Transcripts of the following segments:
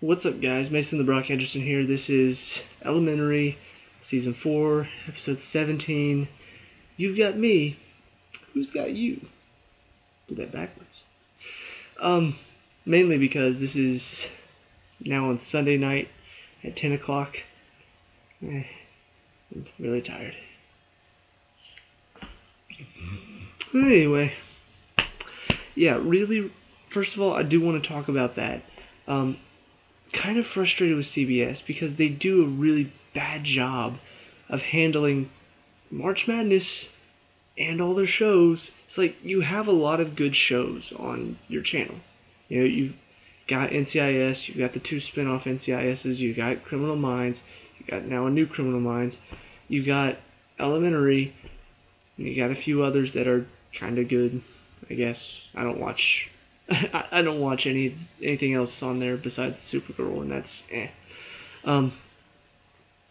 What's up, guys? Mason the Brock Henderson here. This is Elementary, Season 4, Episode 17. You've got me. Who's got you? Did that backwards. Mainly because this is now on Sunday night at 10 o'clock. I'm really tired. Anyway, yeah, really, first of all, I do want to talk about that. Kind of frustrated with CBS because they do a really bad job of handling March Madness and all their shows. It's like you have a lot of good shows on your channel. You know, you've got NCIS, you've got the two spin-off NCISs, you've got Criminal Minds, you've got now a new Criminal Minds, you've got Elementary, and you got a few others that are kind of good, I guess. I don't watch I don't watch anything else on there besides Supergirl, and that's eh. Um,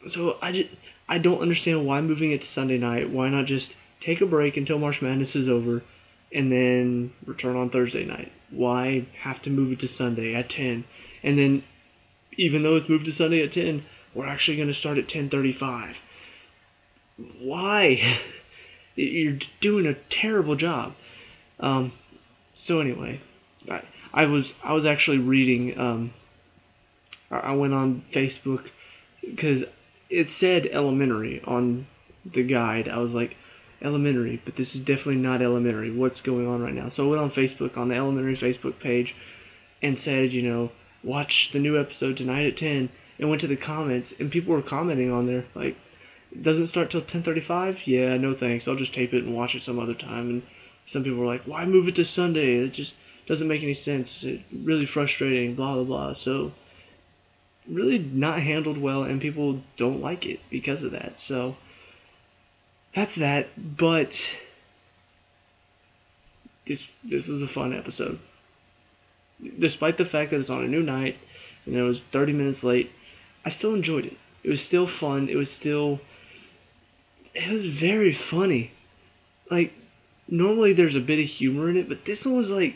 so I don't understand why moving it to Sunday night. Why not just take a break until March Madness is over, and then return on Thursday night? Why have to move it to Sunday at 10? And then, even though it's moved to Sunday at 10, we're actually going to start at 10:35. Why? You're doing a terrible job. So anyway, I was actually reading. I went on Facebook because it said Elementary on the guide. I was like, Elementary, but this is definitely not Elementary. What's going on right now? So I went on Facebook, on the Elementary Facebook page, and said, watch the new episode tonight at 10, and went to the comments, and people were commenting on there, like, it doesn't start till 10:35? Yeah, no thanks. I'll just tape it and watch it some other time. And some people were like, why move it to Sunday? It just doesn't make any sense. It's really frustrating, blah, blah, blah. So, really not handled well, and people don't like it because of that. So, that's that. But this was a fun episode. Despite the fact that it's on a new night, and it was 30 minutes late, I still enjoyed it. It was still fun. It was very funny. Like, normally there's a bit of humor in it, but this one was like,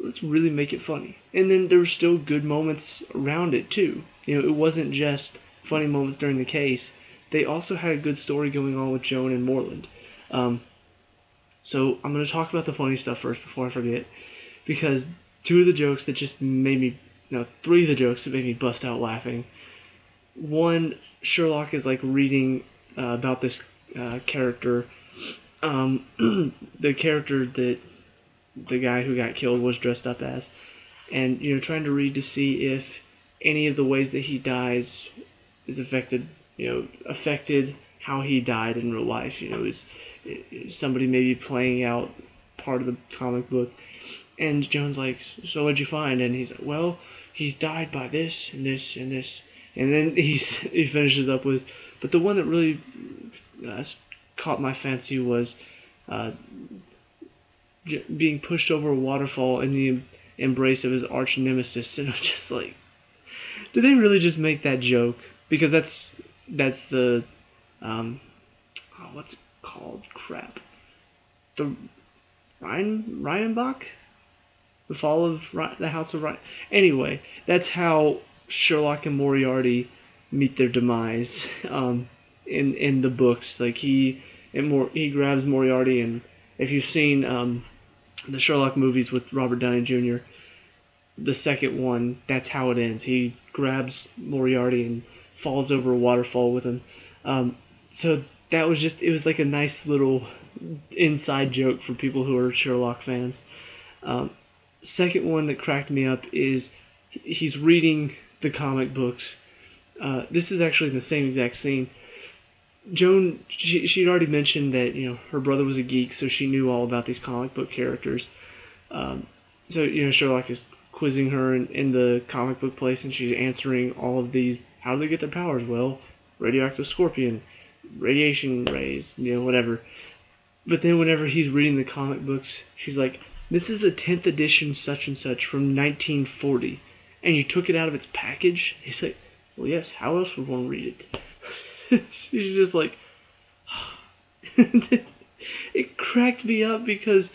let's really make it funny. And then there were still good moments around it too. It wasn't just funny moments during the case. They also had a good story going on with Joan and Moreland. So I'm going to talk about the funny stuff first before I forget, because two of the jokes that just made me, no, three of the jokes that made me bust out laughing. One, Sherlock is like reading about this character, the character that the guy who got killed was dressed up as, and trying to read to see if any of the ways that he dies is affected how he died in real life. Is somebody maybe playing out part of the comic book, and Joan's like, so what'd you find? And he's like, well, he's died by this and this and this, and then he finishes up with, but the one that really caught my fancy was being pushed over a waterfall in the embrace of his arch nemesis, and I'm just like, did they really just make that joke? Because that's the what's it called? Crap. The Ryanbach? The fall of the House of Ryan. Anyway, that's how Sherlock and Moriarty meet their demise in the books. Like he grabs Moriarty, and if you've seen the Sherlock movies with Robert Downey Jr., the second one, that's how it ends. He grabs Moriarty and falls over a waterfall with him. So that was it was like a nice little inside joke for people who are Sherlock fans. Second one that cracked me up is he's reading the comic books. This is actually in the same exact scene. Joan, she'd already mentioned that her brother was a geek, so she knew all about these comic book characters. So Sherlock is quizzing her in the comic book place, and she's answering all of these. How do they get their powers? Well, radioactive scorpion, radiation rays, whatever. But then whenever he's reading the comic books, she's like, this is a 10th edition such and such from 1940, and you took it out of its package? He's like, well, yes, how else would one read it? She's just like, it cracked me up because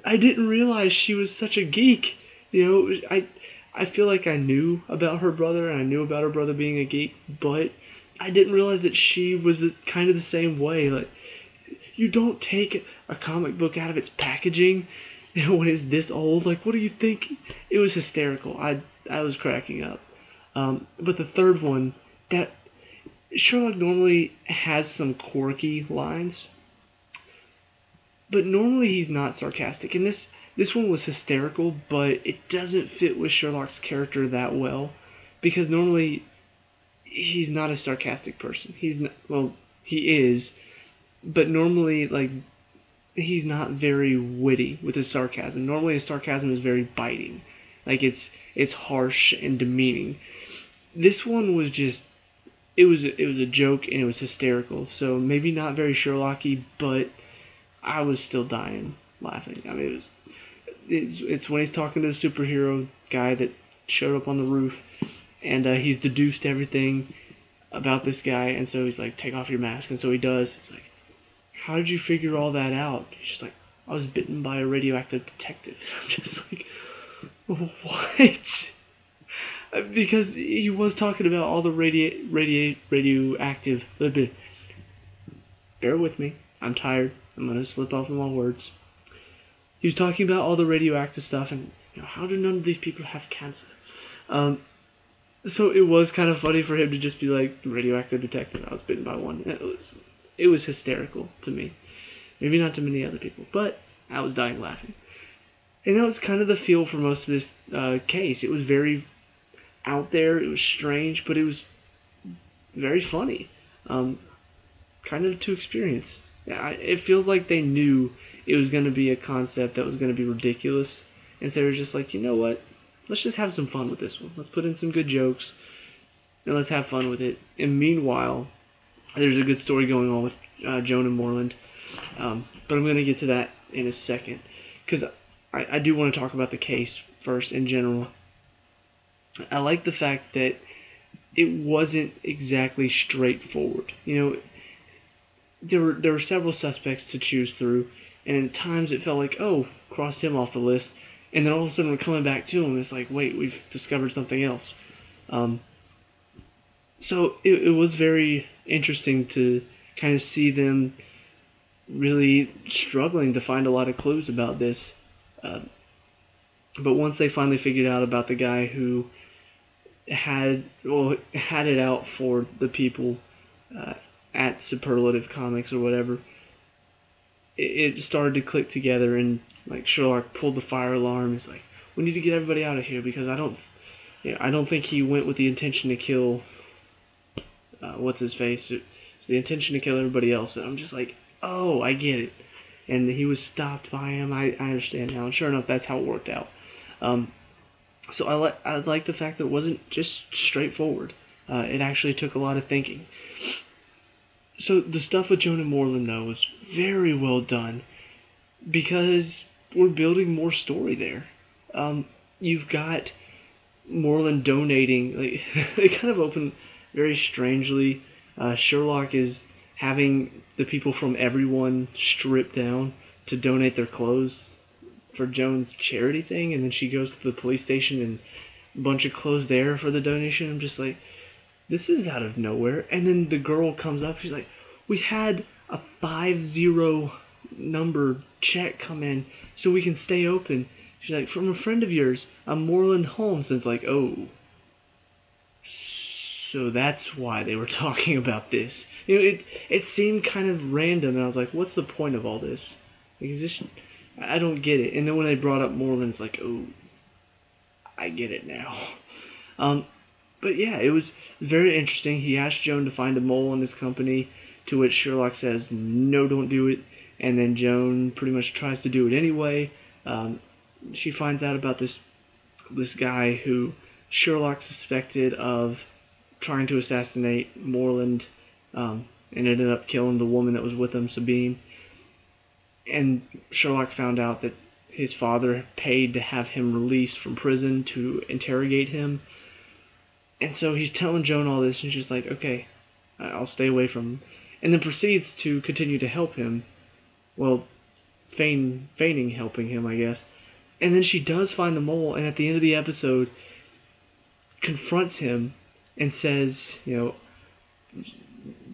I didn't realize she was such a geek. I I feel like I knew about her brother and I knew about her brother being a geek, but I didn't realize that she was kind of the same way. Like, you don't take a comic book out of its packaging when it's this old. Like, what do you think? It was hysterical. I was cracking up. But the third one, that Sherlock normally has some quirky lines, but normally he's not sarcastic. And this one was hysterical, but it doesn't fit with Sherlock's character that well because normally he's not a sarcastic person. He's not, well, he is, but normally like he's not very witty with his sarcasm. Normally his sarcasm is very biting. Like it's harsh and demeaning. This one was just it was a joke and it was hysterical. So maybe not very Sherlocky, but I was still dying laughing. I mean, it's when he's talking to the superhero guy that showed up on the roof, and he's deduced everything about this guy, and so he's like, "Take off your mask," and so he does. It's like, "How did you figure all that out?" He's just like, "I was bitten by a radioactive detective." I'm just like, what? Because he was talking about all the radioactive. Bear with me. I'm tired. I'm gonna slip off of my words. He was talking about all the radioactive stuff, and how do none of these people have cancer? So it was kind of funny for him to just be like, radioactive detective. I was bitten by one. It was hysterical to me. Maybe not to many other people, but I was dying laughing. And that was kind of the feel for most of this case. It was very out there. It was strange, but it was very funny. Kind of to experience. It feels like they knew it was going to be a concept that was going to be ridiculous, and so they were just like, you know what? Let's just have some fun with this one. Let's put in some good jokes, and let's have fun with it. And meanwhile, there's a good story going on with Joan and Moreland, but I'm going to get to that in a second, because I do want to talk about the case first in general. I like the fact that it wasn't exactly straightforward. There were several suspects to choose through, and at times it felt like, oh, cross him off the list, and then all of a sudden we're coming back to him, and it's like, wait, we've discovered something else. So it was very interesting to kind of see them really struggling to find a lot of clues about this. But once they finally figured out about the guy who had it out for the people at Superlative Comics or whatever, it started to click together, and like Sherlock pulled the fire alarm. It's like, we need to get everybody out of here because I don't think he went with the intention to kill what's his face. It's the intention to kill everybody else. And I'm just like, oh, I get it. And he was stopped by him. I understand now. And sure enough, that's how it worked out. So I like the fact that it wasn't just straightforward. It actually took a lot of thinking. So the stuff with Joan and Moreland, though, was very well done because we're building more story there. You've got Moreland donating. Like, they kind of open very strangely. Sherlock is having the people from everyone stripped down to donate their clothes for Joan's charity thing, and then she goes to the police station and a bunch of clothes there for the donation. I'm just like, this is out of nowhere. And then the girl comes up, she's like, we had a 50 number check come in so we can stay open. She's like, from a friend of yours, Moreland Holmes. And it's like, oh, so that's why they were talking about this. It seemed kind of random, and I was like, what's the point of all this? Like, is this, I don't get it. And then when they brought up Moreland, it's like, oh, I get it now. But yeah, it was very interesting. He asked Joan to find a mole in his company, to which Sherlock says, no, don't do it. And then Joan pretty much tries to do it anyway. She finds out about this guy who Sherlock suspected of trying to assassinate Moreland, and ended up killing the woman that was with him, Sabine. And Sherlock found out that his father paid to have him released from prison to interrogate him. And so he's telling Joan all this, and she's like, okay, I'll stay away from him. And then proceeds to continue to help him. Well, feigning helping him, I guess. And then she does find the mole, and at the end of the episode, confronts him and says,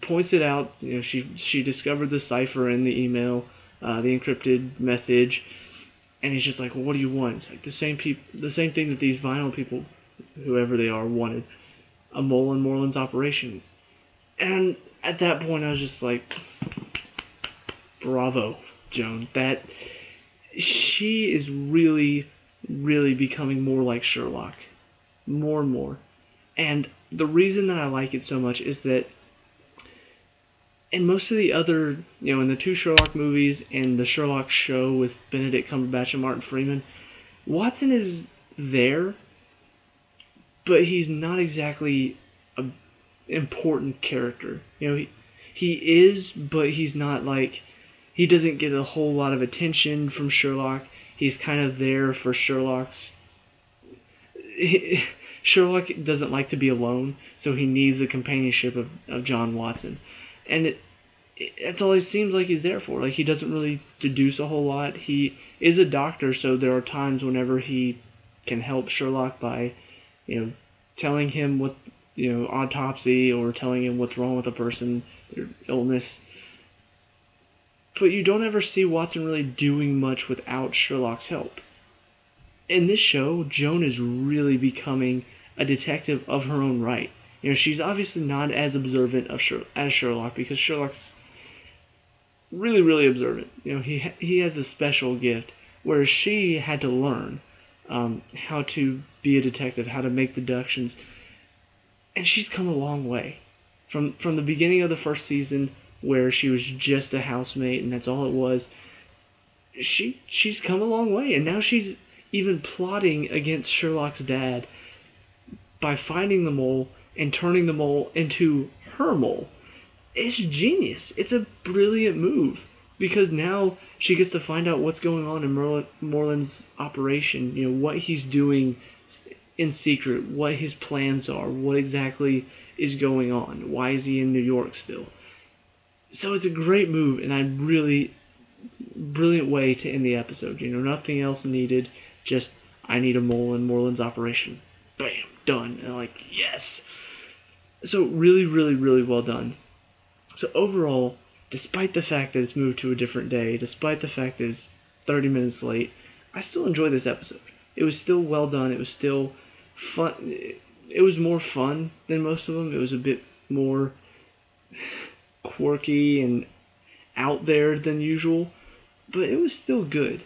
points it out. She discovered the cipher in the email, the encrypted message, and he's just like, well, what do you want? It's like the same thing that these vinyl people, whoever they are, wanted. A mole in Moreland's operation. And at that point, I was just like, bravo, Joan. That she is really, really becoming more like Sherlock. More and more. And the reason that I like it so much is that in most of the other, in the two Sherlock movies and the Sherlock show with Benedict Cumberbatch and Martin Freeman, Watson is there, but he's not exactly an important character. He is, but he's not like, he doesn't get a whole lot of attention from Sherlock. He's kind of there for Sherlock's. Sherlock doesn't like to be alone, so he needs the companionship of John Watson. And that's all he seems like he's there for. Like, he doesn't really deduce a whole lot. He is a doctor, so there are times whenever he can help Sherlock by, telling him what, autopsy, or telling him what's wrong with a person, their illness. But you don't ever see Watson really doing much without Sherlock's help. In this show, Joan is really becoming a detective of her own right. She's obviously not as observant as Sherlock, because Sherlock's really, really observant. He has a special gift, whereas she had to learn how to be a detective, how to make deductions, and she's come a long way. From the beginning of the first season, where she was just a housemate and that's all it was, she's come a long way, and now she's even plotting against Sherlock's dad by finding the mole and turning the mole into her mole. It's genius. It's a brilliant move, because now she gets to find out what's going on in Moreland's operation, what he's doing in secret, what his plans are, what exactly is going on, why is he in New York still. So it's a great move, and I really, brilliant way to end the episode. Nothing else needed, just, I need a mole in Moreland's operation. Bam, done. And I'm like, yes! So really, really, really well done. So overall, despite the fact that it's moved to a different day, despite the fact that it's 30 minutes late, I still enjoyed this episode. It was still well done. It was still fun. It was more fun than most of them. It was a bit more quirky and out there than usual, but it was still good.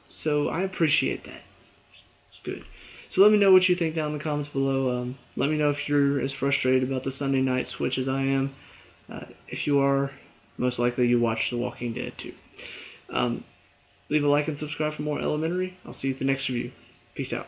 So I appreciate that. It's good. So let me know what you think down in the comments below. Let me know if you're as frustrated about the Sunday night switch as I am. If you are, most likely you watch The Walking Dead too. Leave a like and subscribe for more Elementary. I'll see you at the next review. Peace out.